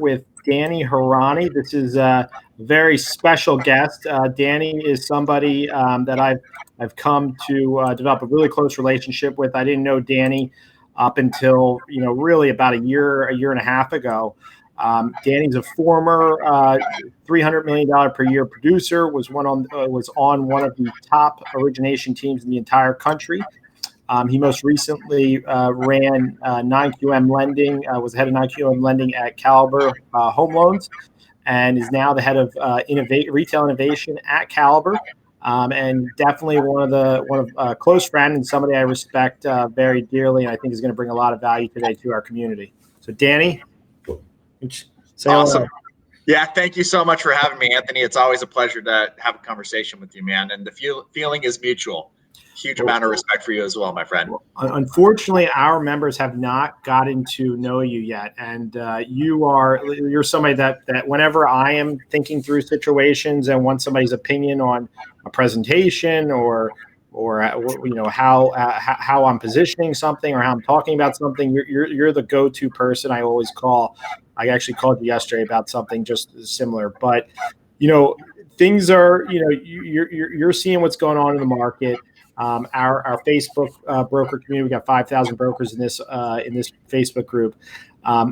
with Danny Harani. This is a very special guest. Danny is somebody that I've come to develop a really close relationship with. I didn't know Danny up until really about a year and a half ago. Danny's a former $300 million per year producer. Was on one of the top origination teams in the entire country. He most recently ran 9QM Lending, was the head of 9QM Lending at Caliber Home Loans, and is now the head of retail innovation at Caliber. And definitely one of a close friend and somebody I respect very dearly, and I think is going to bring a lot of value today to our community. So, Danny, say awesome. hello. Yeah, thank you so much for having me, Anthony. It's always a pleasure to have a conversation with you, man. And the feeling is mutual. Huge amount of respect for you as well, my friend. Unfortunately, our members have not gotten to know you yet, and you're somebody that whenever I am thinking through situations and want somebody's opinion on a presentation or how I'm positioning something or how I'm talking about something, you're the go-to person I always call. I actually called you yesterday about something just similar, but things are you're seeing what's going on in the market. Our Facebook broker community, we got 5,000 brokers in this Facebook group.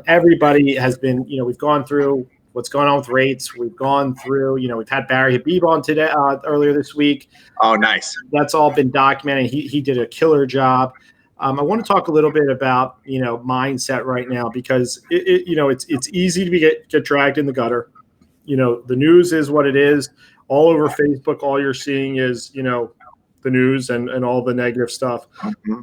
Everybody has been, we've gone through what's going on with rates. We've gone through, we've had Barry Habib on today, earlier this week. Oh, nice. That's all been documented. He did a killer job. I want to talk a little bit about, mindset right now, because it's easy to get dragged in the gutter. The news is what it is. All over Facebook, all you're seeing is, the news and all the negative stuff. Mm-hmm.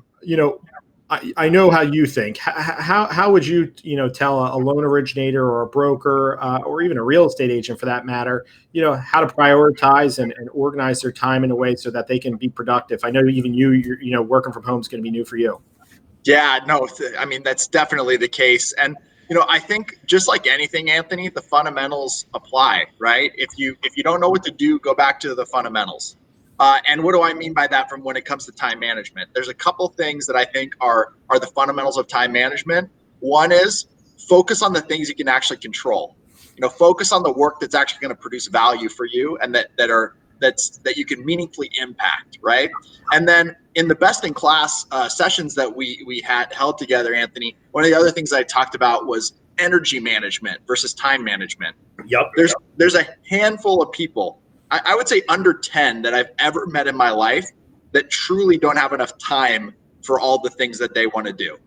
I know how you think. How would you, tell a loan originator or a broker or even a real estate agent for that matter, how to prioritize and organize their time in a way so that they can be productive? I know even you're working from home is going to be new for you. Yeah, no, I mean, that's definitely the case. And, I think just like anything, Anthony, the fundamentals apply, right? If you don't know what to do, go back to the fundamentals. And what do I mean by that from when it comes to time management? There's a couple things that I think are the fundamentals of time management. One is focus on the things you can actually control. Focus on the work that's actually going to produce value for you and that you can meaningfully impact, right? And then in the best in class sessions that we had held together, Anthony, one of the other things I talked about was energy management versus time management. Yep. There's a handful of people, I would say under 10 that I've ever met in my life that truly don't have enough time for all the things that they want to do.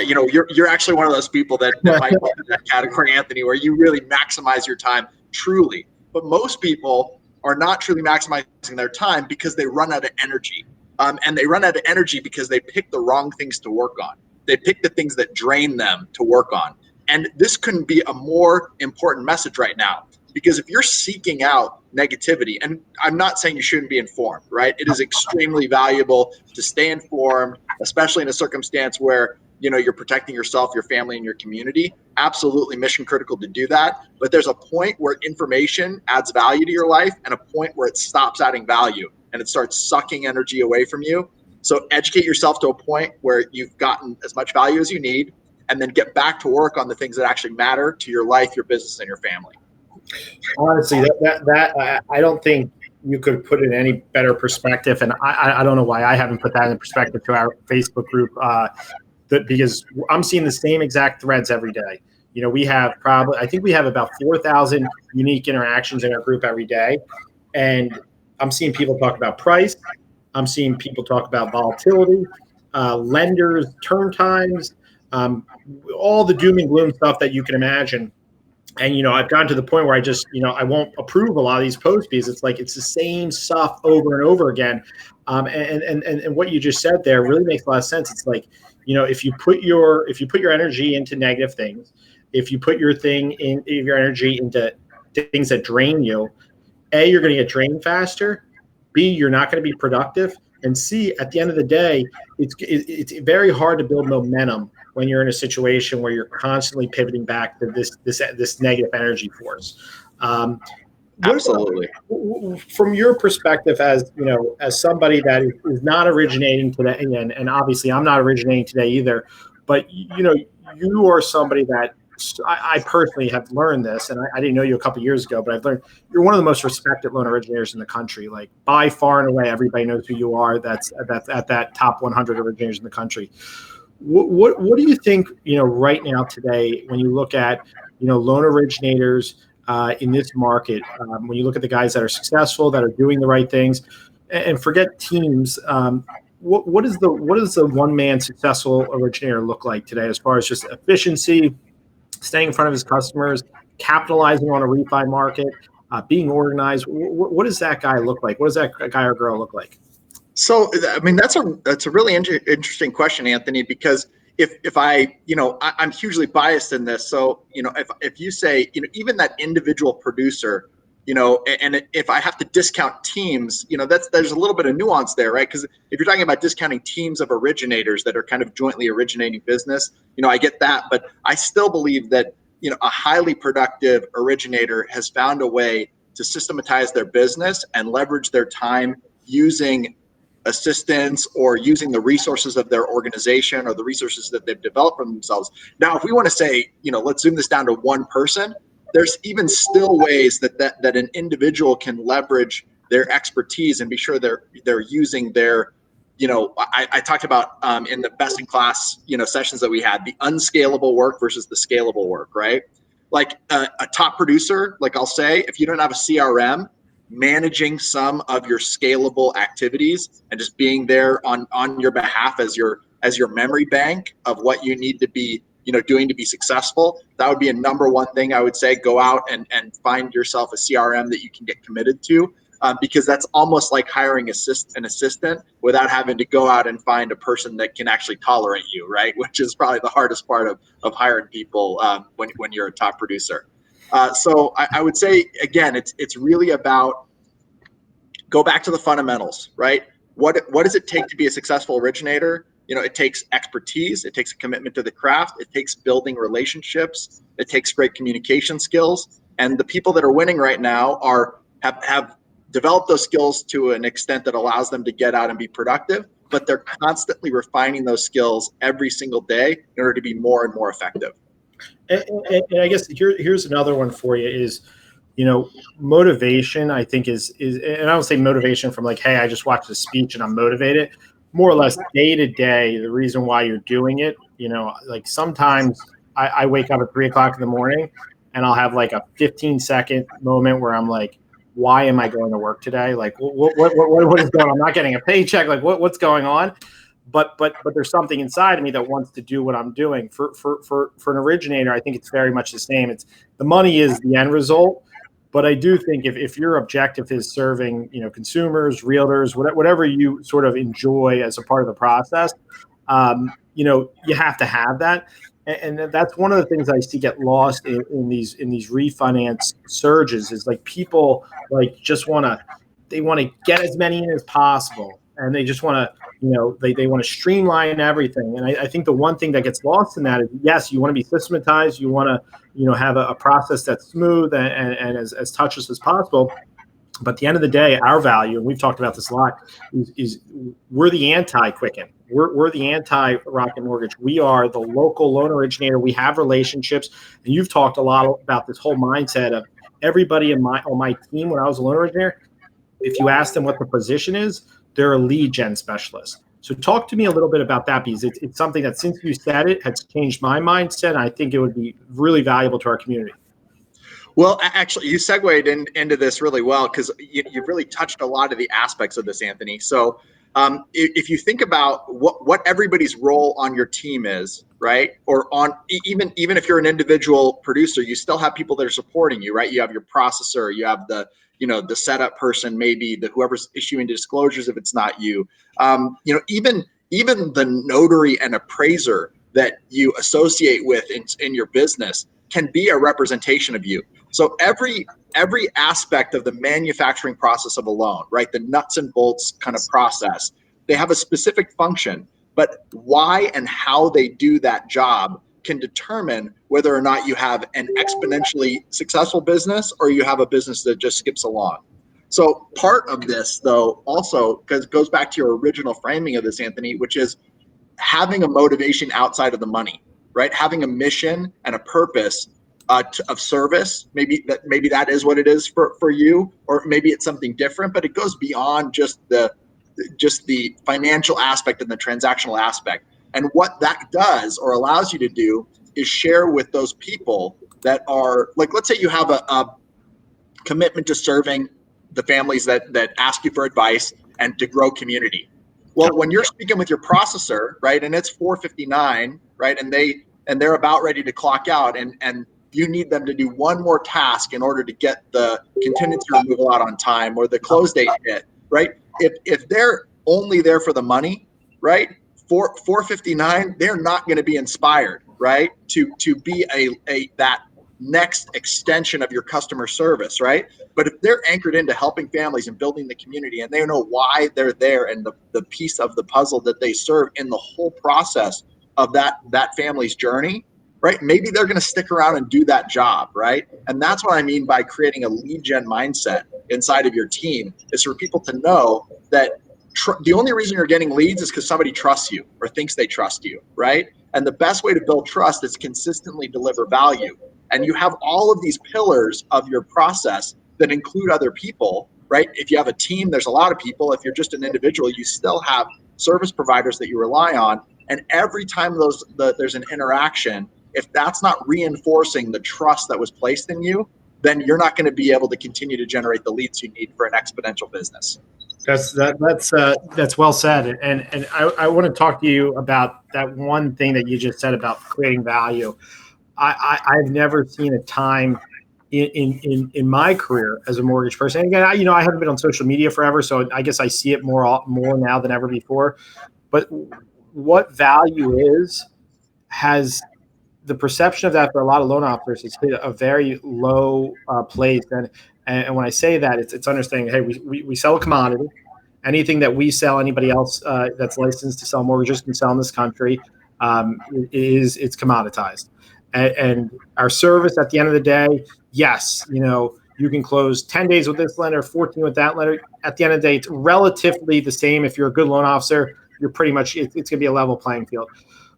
You're actually one of those people that might fall in that category, Anthony, where you really maximize your time truly. But most people are not truly maximizing their time because they run out of energy. And they run out of energy because they pick the wrong things to work on. They pick the things that drain them to work on. And this couldn't be a more important message right now. Because if you're seeking out negativity, and I'm not saying you shouldn't be informed, right? It is extremely valuable to stay informed, especially in a circumstance where, you're protecting yourself, your family, and your community. Absolutely mission critical to do that. But there's a point where information adds value to your life and a point where it stops adding value and it starts sucking energy away from you. So educate yourself to a point where you've gotten as much value as you need, and then get back to work on the things that actually matter to your life, your business, and your family. Honestly, that I don't think you could put it in any better perspective, and I don't know why I haven't put that in perspective to our Facebook group. Because I'm seeing the same exact threads every day. We have I think we have about 4,000 unique interactions in our group every day, and I'm seeing people talk about price. I'm seeing people talk about volatility, lenders, turn times, all the doom and gloom stuff that you can imagine. And, I've gotten to the point where I just, I won't approve a lot of these posts because it's like it's the same stuff over and over again. And what you just said there really makes a lot of sense. It's like, if you put your energy into negative things, if you put your energy into things that drain you, A, you're going to get drained faster. B, you're not going to be productive. And C, at the end of the day, it's very hard to build momentum when you're in a situation where you're constantly pivoting back to this negative energy force. Absolutely. From your perspective, as somebody that is not originating today, and obviously I'm not originating today either, but you are somebody that I personally have learned this, and I didn't know you a couple of years ago, but I've learned you're one of the most respected loan originators in the country. Like by far and away, everybody knows who you are. That's at that top 100 originators in the country. What do you think, right now today, when you look at, loan originators in this market, when you look at the guys that are successful, that are doing the right things, and forget teams, what does the one man successful originator look like today as far as just efficiency, staying in front of his customers, capitalizing on a refi market, being organized? What does that guy look like? What does that guy or girl look like? So, I mean, that's a really interesting question, Anthony, because if I'm hugely biased in this. So, if you say, even that individual producer, and if I have to discount teams, there's a little bit of nuance there, right? Because if you're talking about discounting teams of originators that are kind of jointly originating business, I get that, but I still believe that, a highly productive originator has found a way to systematize their business and leverage their time using assistance or using the resources of their organization or the resources that they've developed for themselves. Now, if we want to say, let's zoom this down to one person, there's even still ways that an individual can leverage their expertise and be sure they're using their, I talked about in the best in class, sessions that we had, the unscalable work versus the scalable work, right? Like a top producer, like I'll say, if you don't have a CRM, managing some of your scalable activities and just being there on your behalf as your memory bank of what you need to be doing to be successful, that would be a number one thing I would say. Go out and find yourself a CRM that you can get committed to, because that's almost like hiring an assistant without having to go out and find a person that can actually tolerate you, right? Which is probably the hardest part of hiring people when you're a top producer. So I would say, again, it's really about go back to the fundamentals, right? What does it take to be a successful originator? It takes expertise. It takes a commitment to the craft. It takes building relationships. It takes great communication skills. And the people that are winning right now have developed those skills to an extent that allows them to get out and be productive, but they're constantly refining those skills every single day in order to be more and more effective. And I guess here's another one for you is, motivation, I think is, and I don't say motivation from like, hey, I just watched a speech and I'm motivated. More or less day to day, the reason why you're doing it, like sometimes I wake up at 3:00 in the morning and I'll have like a 15-second moment where I'm like, why am I going to work today? Like, what is going on? I'm not getting a paycheck. Like, what's going on? But there's something inside of me that wants to do what I'm doing. For an originator, I think it's very much the same. It's the money is the end result. But I do think if your objective is serving, consumers, realtors, whatever you sort of enjoy as a part of the process, you have to have that. And that's one of the things I see get lost in these refinance surges is like people like just want to get as many in as possible. And they just want to, they want to streamline everything. And I think the one thing that gets lost in that is, yes, you want to be systematized. You want to, have a process that's smooth and as touchless as possible. But at the end of the day, our value, and we've talked about this a lot, is we're the anti-Quicken. We're the anti-Rocket Mortgage. We are the local loan originator. We have relationships. And you've talked a lot about this whole mindset of everybody on my team when I was a loan originator. If you ask them what the position is, they're a lead gen specialist. So talk to me a little bit about that, because it's something that since you said it has changed my mindset. And I think it would be really valuable to our community. Well, actually, you segued into this really well because you've really touched a lot of the aspects of this, Anthony. So if you think about what everybody's role on your team is, right? Or on even if you're an individual producer, you still have people that are supporting you, right? You have your processor, you have the setup person, maybe whoever's issuing disclosures if it's not you. Even the notary and appraiser that you associate with in your business can be a representation of you. So every aspect of the manufacturing process of a loan, right? The nuts and bolts kind of process, they have a specific function, but why and how they do that job can determine whether or not you have an exponentially successful business or you have a business that just skips along. So part of this, though, also goes back to your original framing of this, Anthony, which is having a motivation outside of the money, right? Having a mission and a purpose of service. Maybe that is what it is for you, or maybe it's something different, but it goes beyond just the financial aspect and the transactional aspect. And what that does or allows you to do is share with those people that are like, let's say you have a commitment to serving the families that ask you for advice and to grow community. Well, when you're speaking with your processor, right, and it's 4:59, right, and they're about ready to clock out, and you need them to do one more task in order to get the contingency removal out on time or the close date hit, right? If they're only there for the money, right, 4:59, they're not going to be inspired, right, to be that next extension of your customer service, right? But if they're anchored into helping families and building the community, and they know why they're there and the piece of the puzzle that they serve in the whole process of that family's journey, right? Maybe they're going to stick around and do that job, right? And that's what I mean by creating a lead gen mindset inside of your team, is for people to know that the only reason you're getting leads is because somebody trusts you or thinks they trust you, right? And the best way to build trust is consistently deliver value. And you have all of these pillars of your process that include other people, right? If you have a team, there's a lot of people. If you're just an individual, you still have service providers that you rely on. And every time there's an interaction, if that's not reinforcing the trust that was placed in you, then you're not going to be able to continue to generate the leads you need for an exponential business. That's well said, and I want to talk to you about that one thing that you just said about creating value. I've never seen a time in my career as a mortgage person. And again, I haven't been on social media forever, so I guess I see it more now than ever before. But what value has the perception of that for a lot of loan officers has hit a very low place. And when I say that, it's understanding, hey, we sell a commodity. Anything that we sell, anybody else that's licensed to sell mortgages can sell in this country. It's commoditized. And our service at the end of the day, yes, you can close 10 days with this lender, 14 with that lender. At the end of the day, it's relatively the same. If you're a good loan officer, you're pretty much, it's going to be a level playing field.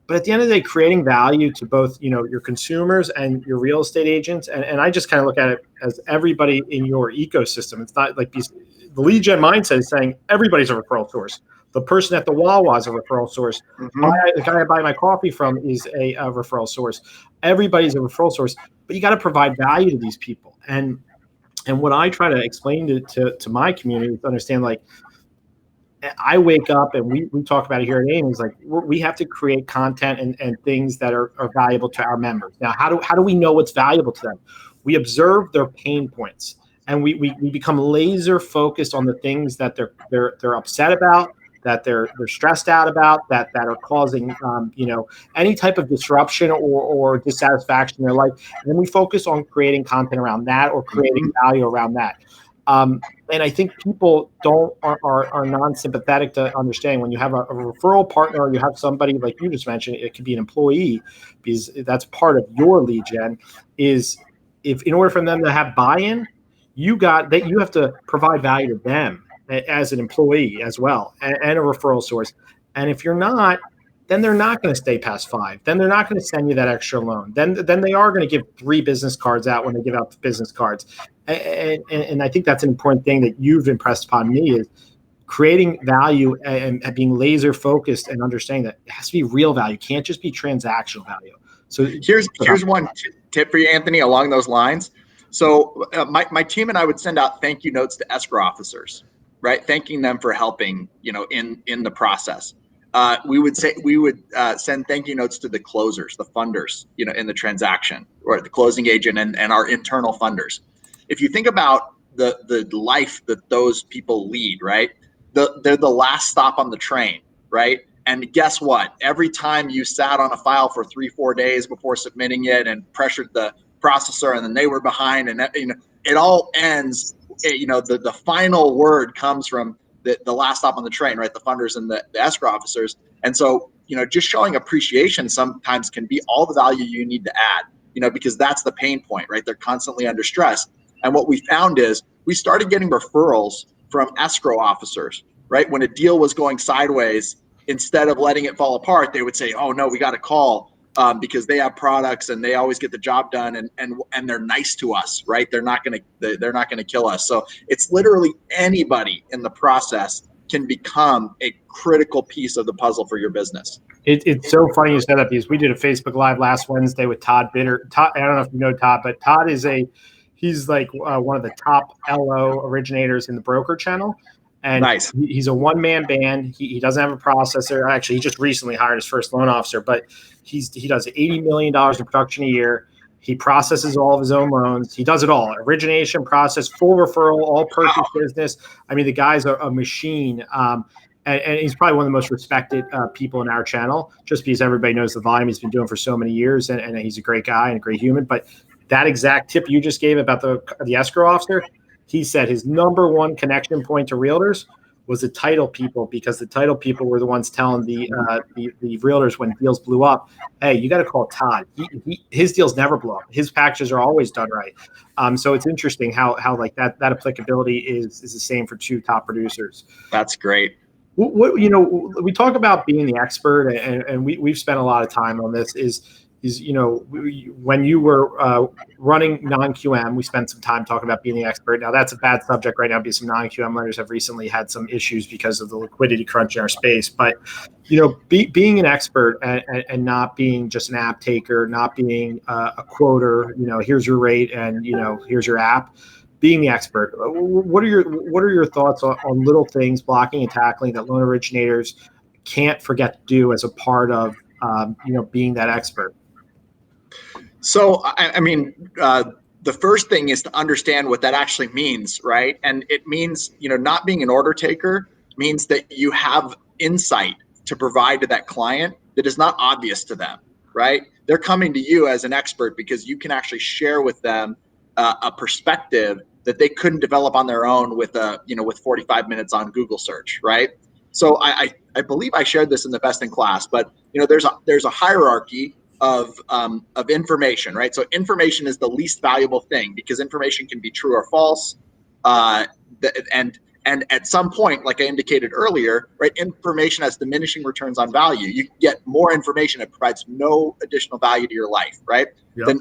But at the end of the day, creating value to both, your consumers and your real estate agents. And I just kind of look at it as everybody in your ecosystem. It's not like the lead gen mindset is saying everybody's a referral source. The person at the Wawa is a referral source. Mm-hmm. The guy I buy my coffee from is a referral source. Everybody's a referral source, but you got to provide value to these people. And what I try to explain to my community is to understand, like, I wake up and we talk about it here at AIM, is like we have to create content and things that are valuable to our members. Now, how do we know what's valuable to them? We observe their pain points, and we become laser focused on the things that they're upset about, that they're stressed out about, that are causing any type of disruption or dissatisfaction in their life. And then we focus on creating content around that or creating value around that. And I think people are non-sympathetic to understanding when you have a referral partner, or you have somebody like you just mentioned, it could be an employee, because that's part of your lead gen, is if in order for them to have buy-in, you have to provide value to them as an employee as well, and a referral source. And if you're not, then they're not going to stay past 5. Then they're not going to send you that extra loan. Then they are going to give 3 business cards out when they give out the business cards. And I think that's an important thing that you've impressed upon me, is creating value and being laser focused and understanding that it has to be real value. It can't just be transactional value. So here's one tip for you, Anthony, along those lines. So my team and I would send out thank you notes to escrow officers, right? Thanking them for helping, in the process. We would send thank you notes to the closers, the funders, in the transaction, or the closing agent and our internal funders. If you think about the life that those people lead, right? They're the last stop on the train, right? And guess what? Every time you sat on a file for 3-4 days before submitting it and pressured the processor, and then they were behind, and it all ends. The final word comes from the last stop on the train, right? The funders and the escrow officers. And so, just showing appreciation sometimes can be all the value you need to add, because that's the pain point, right? They're constantly under stress. And what we found is we started getting referrals from escrow officers, right? When a deal was going sideways, instead of letting it fall apart, they would say, oh no, we got to call because they have products and they always get the job done, and they're nice to us, right? They're not gonna kill us. So it's literally anybody in the process can become a critical piece of the puzzle for your business. It's so funny you said that, because we did a Facebook Live last Wednesday with Todd Bitter. Todd, I don't know if you know Todd, but Todd he's like one of the top LO originators in the broker channel. And nice. He's a one-man band. He doesn't have a processor. Actually, he just recently hired his first loan officer, but he does $80 million in production a year. He processes all of his own loans. He does it all: origination, process, full referral, all purchase business. I mean, the guy's a machine. And he's probably one of the most respected people in our channel, just because everybody knows the volume he's been doing for so many years, and he's a great guy and a great human. But that exact tip you just gave about the escrow officer, he said his number one connection point to realtors was the title people, because the title people were the ones telling the realtors when deals blew up, hey, you got to call Todd. His deals never blow up. His packages are always done right. So it's interesting how like that applicability is the same for two top producers. That's great. What we talk about being the expert, and we've spent a lot of time on this. Is when you were running non-QM, we spent some time talking about being the expert. Now that's a bad subject right now, because some non-QM lenders have recently had some issues because of the liquidity crunch in our space. But being an expert and not being just an app taker, not being a quoter. Here's your rate and here's your app. Being the expert, what are your thoughts on little things, blocking and tackling, that loan originators can't forget to do as a part of being that expert? So, I mean, the first thing is to understand what that actually means, right? And it means, not being an order taker means that you have insight to provide to that client that is not obvious to them, right? They're coming to you as an expert because you can actually share with them a perspective that they couldn't develop on their own with 45 minutes on Google search, right? So I believe I shared this in the Best in Class, but there's a hierarchy of information, right? So information is the least valuable thing, because information can be true or false, and at some point, like I indicated earlier, right, information has diminishing returns on value. You get more information that provides no additional value to your life, right? Yep, Then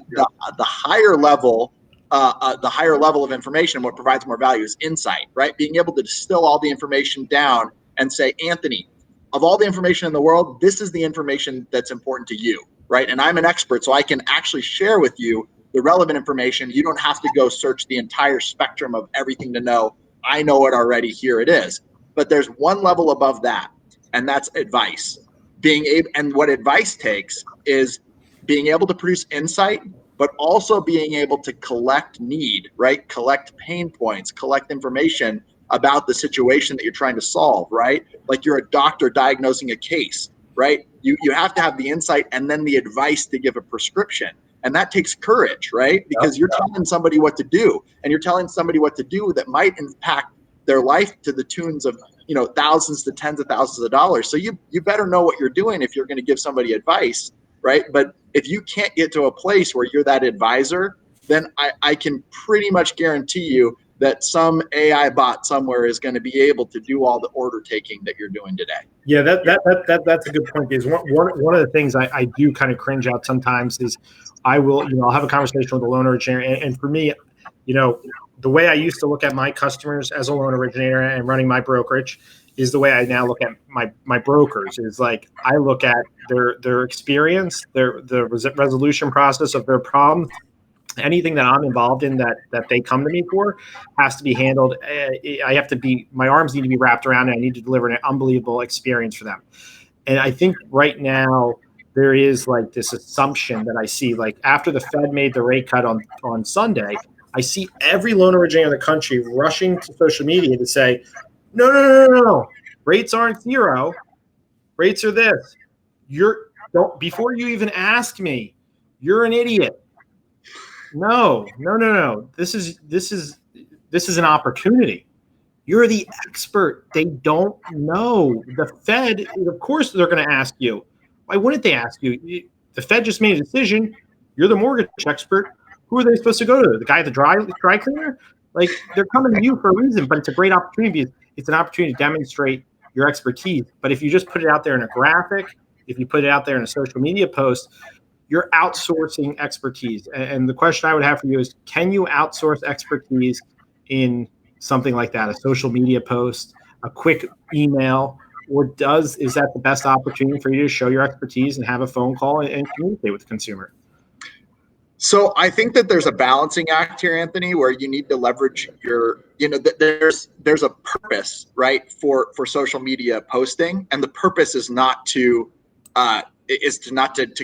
the higher level. The higher level of information, what provides more value is insight, right? Being able to distill all the information down and say, Anthony, of all the information in the world, this is the information that's important to you, right? And I'm an expert, so I can actually share with you the relevant information. You don't have to go search the entire spectrum of everything to know. I know it already, here it is. But there's one level above that, and that's advice. And what advice takes is being able to produce insight, but also being able to collect need, right? Collect pain points, collect information about the situation that you're trying to solve, right? Like you're a doctor diagnosing a case, right? You have to have the insight and then the advice to give a prescription. And that takes courage, right? Because you're telling somebody what to do, and you're telling somebody what to do that might impact their life to the tunes of, thousands to tens of thousands of dollars. So you better know what you're doing if you're going to give somebody advice, right? But if you can't get to a place where you're that advisor, then I can pretty much guarantee you that some AI bot somewhere is going to be able to do all the order taking that you're doing today. Yeah, that's a good point. Because one of the things I do kind of cringe at sometimes is I'll have a conversation with a loan originator, and for me, the way I used to look at my customers as a loan originator and running my brokerage is the way I now look at my brokers. Is like I look at their experience, the resolution process of their problem. Anything that I'm involved in that they come to me for has to be handled. My arms need to be wrapped around it. I need to deliver an unbelievable experience for them. And I think right now there is like this assumption that I see, like after the Fed made the rate cut on Sunday, I see every loan originator in the country rushing to social media to say, no, rates aren't zero. Rates are this. Before you even ask me, you're an idiot. No. This is an opportunity. You're the expert. They don't know. The Fed, of course, they're going to ask you. Why wouldn't they ask you? The Fed just made a decision. You're the mortgage expert. Who are they supposed to go to? The guy at the dry cleaner? Like, they're coming to you for a reason, but it's a great opportunity. It's an opportunity to demonstrate your expertise. But if you just put it out there in a graphic, if you put it out there in a social media post, you're outsourcing expertise. And the question I would have for you is, can you outsource expertise in something like that, a social media post, a quick email, or is that the best opportunity for you to show your expertise and have a phone call and communicate with the consumer? So I think that there's a balancing act here, Anthony, where you need to leverage there's a purpose, right, for social media posting, and the purpose is not to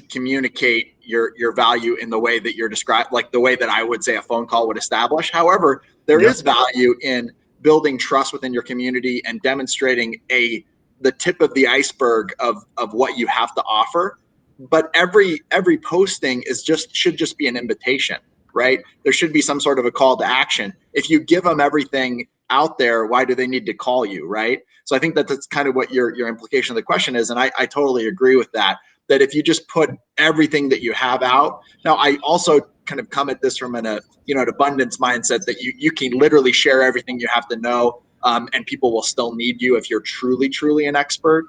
communicate your value in the way that you're described, like the way that I would say a phone call would establish. However, there is value in building trust within your community and demonstrating the tip of the iceberg of what you have to offer. But every posting should just be an invitation, right? There should be some sort of a call to action. If you give them everything out there, why do they need to call you, right? So I think that's kind of what your implication of the question is, and I totally agree with that. That if you just put everything that you have out. Now, I also kind of come at this from an abundance mindset that you can literally share everything you have to know, and people will still need you if you're truly an expert.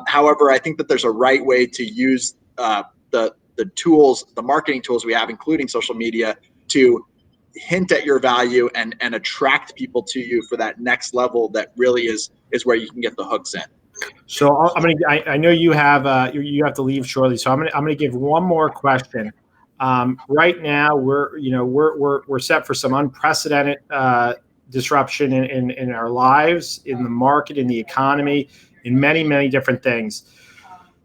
However, I think that there's a right way to use the tools, the marketing tools we have, including social media, to hint at your value and attract people to you for that next level that really is where you can get the hooks in. So I know you have to leave shortly, so I'm gonna give one more question. Right now we're set for some unprecedented disruption in our lives, in the market, in the economy, in many different things.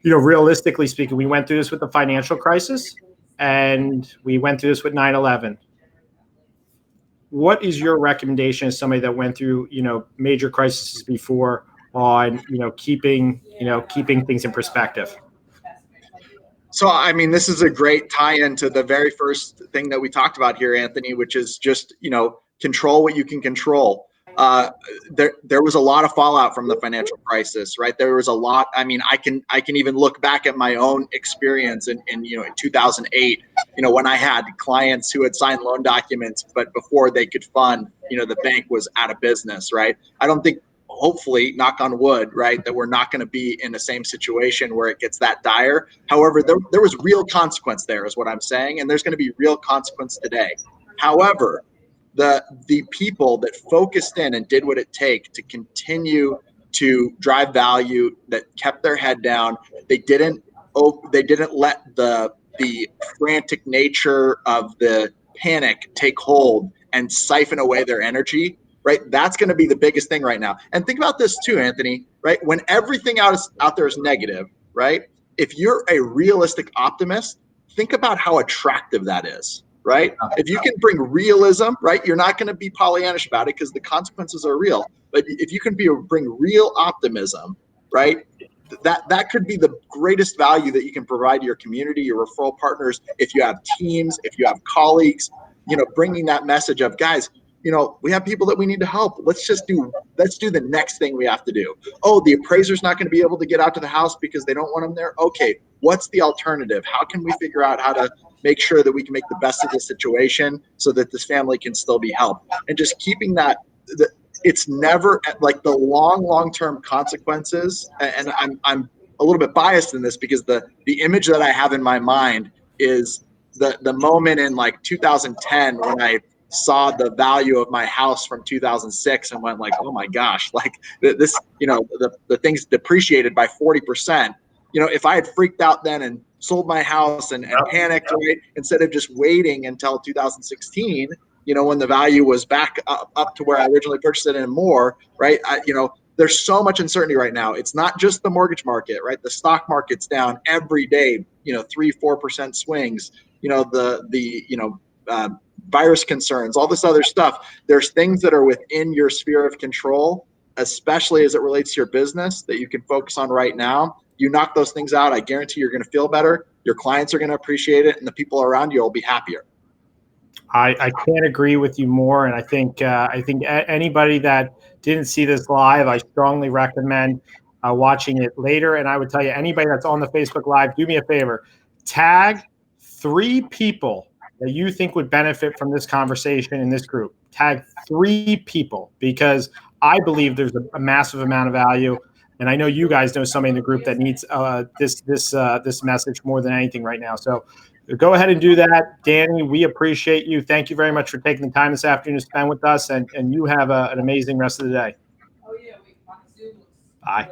Realistically speaking, we went through this with the financial crisis, and we went through this with 9/11. What is your recommendation as somebody that went through major crises before on keeping things in perspective? So, I mean, this is a great tie-in to the very first thing that we talked about here, Anthony, which is just, control what you can control. There was a lot of fallout from the financial crisis, right? There was a lot. I mean, I can even look back at my own experience in 2008, when I had clients who had signed loan documents, but before they could fund, the bank was out of business, right? I don't think, hopefully, knock on wood, right, that we're not going to be in the same situation where it gets that dire. However, there was real consequence there, is what I'm saying, and there's going to be real consequence today. However, the people that focused in and did what it take to continue to drive value, that kept their head down, they didn't let the frantic nature of the panic take hold and siphon away their energy, right? That's going to be the biggest thing right now. And think about this too, Anthony, right? When everything out there is negative, right? If you're a realistic optimist, think about how attractive that is, right? If you can bring realism, right? You're not going to be Pollyannish about it because the consequences are real. But if you can bring real optimism, right? That could be the greatest value that you can provide to your community, your referral partners. If you have teams, if you have colleagues, bringing that message of, guys, we have people that we need to help. Let's do the next thing we have to do. Oh, the appraiser's not going to be able to get out to the house because they don't want them there. Okay, what's the alternative? How can we figure out how to make sure that we can make the best of the situation so that this family can still be helped? And just keeping that, it's never like the long-term consequences. And I'm a little bit biased in this because the image that I have in my mind is the moment in like 2010 when I saw the value of my house from 2006 and went like, oh my gosh, like this, the thing's depreciated by 40%. If I had freaked out then and sold my house and panicked, right, instead of just waiting until 2016, when the value was back up to where I originally purchased it and more, right? There's so much uncertainty right now. It's not just the mortgage market, right? The stock market's down every day, 3-4% swings, virus concerns, all this other stuff. There's things that are within your sphere of control, especially as it relates to your business, that you can focus on right now. You knock those things out, I guarantee you're going to feel better. Your clients are going to appreciate it, and the people around you will be happier. I can't agree with you more, and I think anybody that didn't see this live, I strongly recommend watching it later. And I would tell you, anybody that's on the Facebook Live, do me a favor, tag 3 people that you think would benefit from this conversation in this group. Tag 3 people, because I believe there's a massive amount of value. And I know you guys know somebody in the group that needs this message more than anything right now. So go ahead and do that. Danny, we appreciate you. Thank you very much for taking the time this afternoon to spend with us, and you have an amazing rest of the day. Bye.